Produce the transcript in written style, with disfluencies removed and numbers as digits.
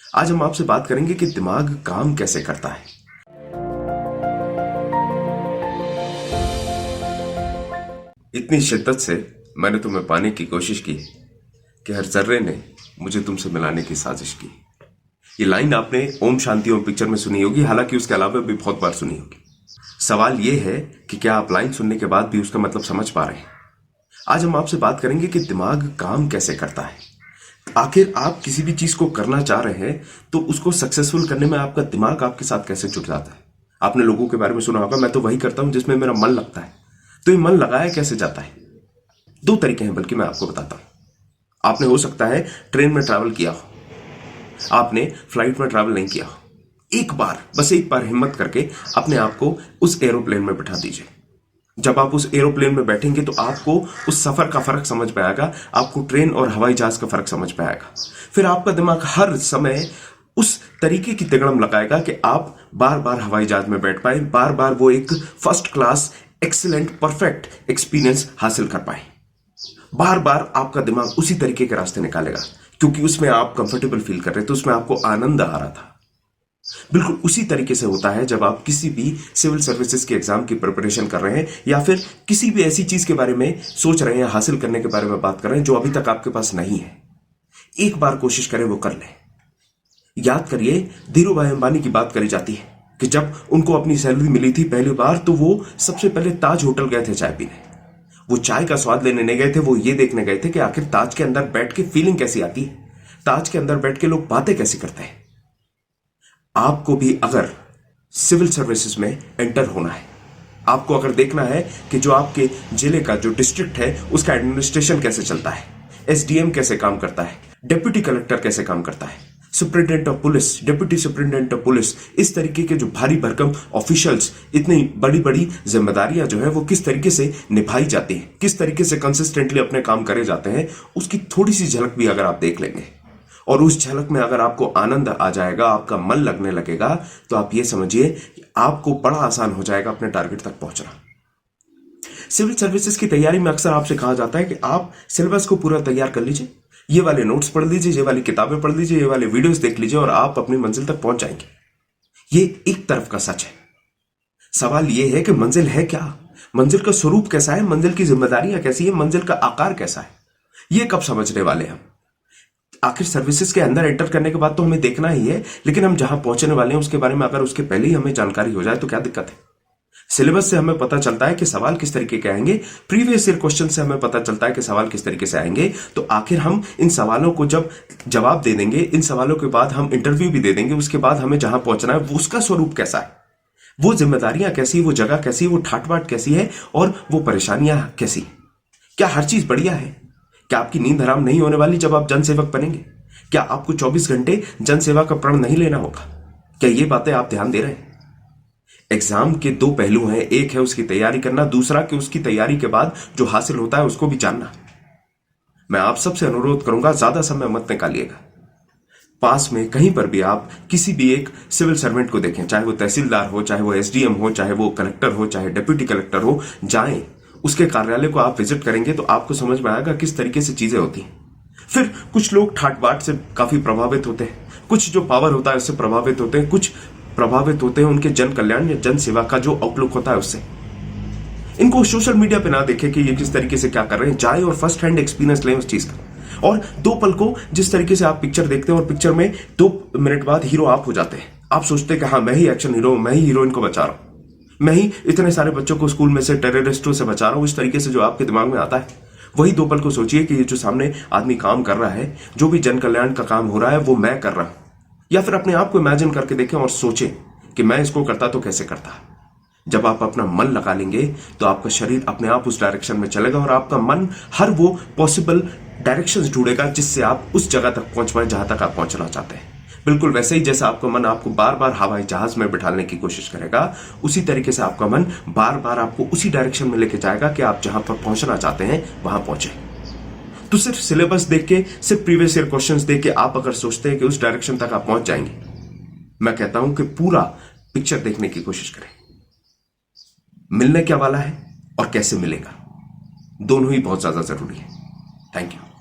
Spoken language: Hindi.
आज हम आपसे बात करेंगे कि दिमाग काम कैसे करता है। इतनी शिद्दत से मैंने तुम्हें पाने की कोशिश की कि हर जर्रे ने मुझे तुमसे मिलाने की साजिश की। ये लाइन आपने ओम शांति ओम पिक्चर में सुनी होगी, हालांकि उसके अलावा भी बहुत बार सुनी होगी। सवाल यह है कि क्या आप लाइन सुनने के बाद भी उसका मतलब समझ पा रहे हैं। आज हम आपसे बात करेंगे कि दिमाग काम कैसे करता है। आखिर आप किसी भी चीज को करना चाह रहे हैं तो उसको सक्सेसफुल करने में आपका दिमाग आपके साथ कैसे जुट जाता है। आपने लोगों के बारे में सुना होगा, मैं तो वही करता हूं जिसमें मेरा मन लगता है। तो ये मन लगाया कैसे जाता है? दो तरीके हैं, बल्कि मैं आपको बताता हूं। आपने हो सकता है ट्रेन में ट्रैवल किया हो, आपने फ्लाइट में ट्रैवल नहीं किया हो। एक बार, बस एक बार हिम्मत करके अपने आप को उस एरोप्लेन में बिठा दीजिए। जब आप उस एरोप्लेन में बैठेंगे तो आपको उस सफर का फर्क समझ में आएगा, आपको ट्रेन और हवाई जहाज का फर्क समझ में आएगा। फिर आपका दिमाग हर समय उस तरीके की तिगड़म लगाएगा कि आप बार बार हवाई जहाज में बैठ पाए, बार बार वो एक first class excellent perfect experience हासिल कर पाए। बार बार आपका दिमाग उसी तरीके के रास्ते निकालेगा, क्योंकि उसमें आप कंफर्टेबल फील कर रहे थे, उसमें आपको आनंद आ रहा था। बिल्कुल उसी तरीके से होता है जब आप किसी भी सिविल सर्विसेज के एग्जाम की प्रिपरेशन कर रहे हैं, या फिर किसी भी ऐसी चीज के बारे में सोच रहे हैं, हासिल करने के बारे में बात कर रहे हैं जो अभी तक आपके पास नहीं है। एक बार कोशिश करें, वो कर लें। याद करिए, धीरू भाई अंबानी की बात करी जाती है कि जब उनको अपनी सैलरी मिली थी पहली बार, तो वो सबसे पहले ताज होटल गए थे चाय पीने। वो चाय का स्वाद लेने नहीं गए थे, वो ये देखने गए थे कि आखिर ताज के अंदर बैठ के फीलिंग कैसी आती है, ताज के अंदर बैठ के लोग बातें कैसे करते हैं। आपको भी अगर सिविल सर्विसेज में एंटर होना है, आपको अगर देखना है कि जो आपके जिले का जो डिस्ट्रिक्ट है उसका एडमिनिस्ट्रेशन कैसे चलता है, एसडीएम कैसे काम करता है, डिप्टी कलेक्टर कैसे काम करता है, superintendent of police, deputy superintendent of police, इस तरीके के जो भारी भरकम ऑफिशियल्स, इतनी बड़ी बड़ी जिम्मेदारियां जो है वो किस तरीके से निभाई जाती हैं, किस तरीके से कंसिस्टेंटली अपने काम करे जाते हैं, उसकी थोड़ी सी झलक भी अगर आप देख लेंगे और उस झलक में अगर आपको आनंद आ जाएगा, आपका मन लगने लगेगा, तो आप ये समझिए कि आपको बड़ा आसान हो जाएगा अपने टारगेट तक पहुंचना। सिविल सर्विसेज की तैयारी में अक्सर आपसे कहा जाता है कि आप सिलेबस को पूरा तैयार कर लीजिए, ये वाले नोट्स पढ़ लीजिए, ये वाली किताबें पढ़ लीजिए, ये वाले वीडियोस देख लीजिए और आप अपनी मंजिल तक पहुंच जाएंगे। ये एक तरफ का सच है। सवाल यह है कि मंजिल है क्या, मंजिल का स्वरूप कैसा है, मंजिल की जिम्मेदारियां कैसी है, मंजिल का आकार कैसा है, ये कब समझने वाले हम। आखिर सर्विसेज के अंदर एंटर करने के बाद तो हमें देखना ही है, लेकिन हम जहां पहुंचने वाले हैं उसके बारे में अगर उसके पहले ही हमें जानकारी हो जाए तो क्या दिक्कत है। सिलेबस से हमें पता चलता है कि सवाल किस तरीके के आएंगे, प्रीवियस ईयर क्वेश्चन से हमें पता चलता है कि सवाल किस तरीके से आएंगे। तो आखिर हम इन सवालों को जब जवाब दे देंगे, इन सवालों के बाद हम इंटरव्यू भी दे देंगे, उसके बाद हमें जहां पहुंचना है वो उसका स्वरूप कैसा है, वो जिम्मेदारियां कैसी, वो जगह कैसी, वो ठाट बाट कैसी है और वो परेशानियां कैसी। क्या हर चीज बढ़िया है? क्या आपकी नींद हराम नहीं होने वाली जब आप जनसेवक बनेंगे? क्या आपको 24 घंटे जनसेवा का प्रण नहीं लेना होगा? क्या ये बातें आप ध्यान दे रहे हैं? एग्जाम के दो पहलू हैं, एक है उसकी तैयारी करना, दूसरा कि उसकी तैयारी के बाद जो हासिल होता है उसको भी जानना। मैं आप सबसे अनुरोध करूंगा, ज्यादा समय मत निकालिएगा। पास में कहीं पर भी आप किसी भी एक सिविल सर्वेंट को देखें, चाहे वो तहसीलदार हो, चाहे वो एसडीएम हो, चाहे वो कलेक्टर हो, चाहे डिप्टी कलेक्टर हो, जाएं उसके कार्यालय को आप विजिट करेंगे तो आपको समझ में आएगा किस तरीके से चीजें होती हैं। फिर कुछ लोग ठाट बाट से काफी प्रभावित होते हैं, कुछ जो पावर होता है उससे प्रभावित होते हैं, कुछ प्रभावित होते हैं उनके जन कल्याण या जन सेवा का जो आउटलुक होता है उससे। इनको सोशल मीडिया पे ना देखें कि ये किस तरीके से क्या कर रहे हैं, जाए और फर्स्ट हैंड एक्सपीरियंस लें उस चीज का। और दो पल को जिस तरीके से आप पिक्चर देखते हैं और पिक्चर में 2 मिनट बाद हीरो आप हो जाते हैं, आप सोचते हैं कि हाँ मैं ही एक्शन हीरो, मैं ही हीरोइन को बचा रहा हूं, मैं ही इतने सारे बच्चों को स्कूल में से टेररिस्टों से बचा रहा हूं। इस तरीके से जो आपके दिमाग में आता है, वही 2 पल को सोचिए कि ये जो सामने आदमी काम कर रहा है, जो भी जन कल्याण का काम हो रहा है वो मैं कर रहा हूं। या फिर अपने आप को इमेजिन करके देखें और सोचें कि मैं इसको करता तो कैसे करता। जब आप अपना मन लगा लेंगे तो आपका शरीर अपने आप उस डायरेक्शन में चलेगा और आपका मन हर वो पॉसिबल डायरेक्शंस ढूंढेगा जिससे आप उस जगह तक पहुंच पाए जहां तक आप पहुंचना चाहते हैं। बिल्कुल वैसे ही जैसा आपका मन आपको बार बार हवाई जहाज में बिठाने की कोशिश करेगा, उसी तरीके से आपका मन बार बार आपको उसी डायरेक्शन में लेके जाएगा कि आप जहां पर पहुंचना चाहते हैं वहां पहुंचे। तो सिर्फ सिलेबस देख के, सिर्फ प्रीवियस ईयर क्वेश्चंस देख के आप अगर सोचते हैं कि उस डायरेक्शन तक आप पहुंच जाएंगे, मैं कहता हूं कि पूरा पिक्चर देखने की कोशिश करें। मिलने क्या वाला है और कैसे मिलेगा, दोनों ही बहुत ज्यादा जरूरी है। Thank you.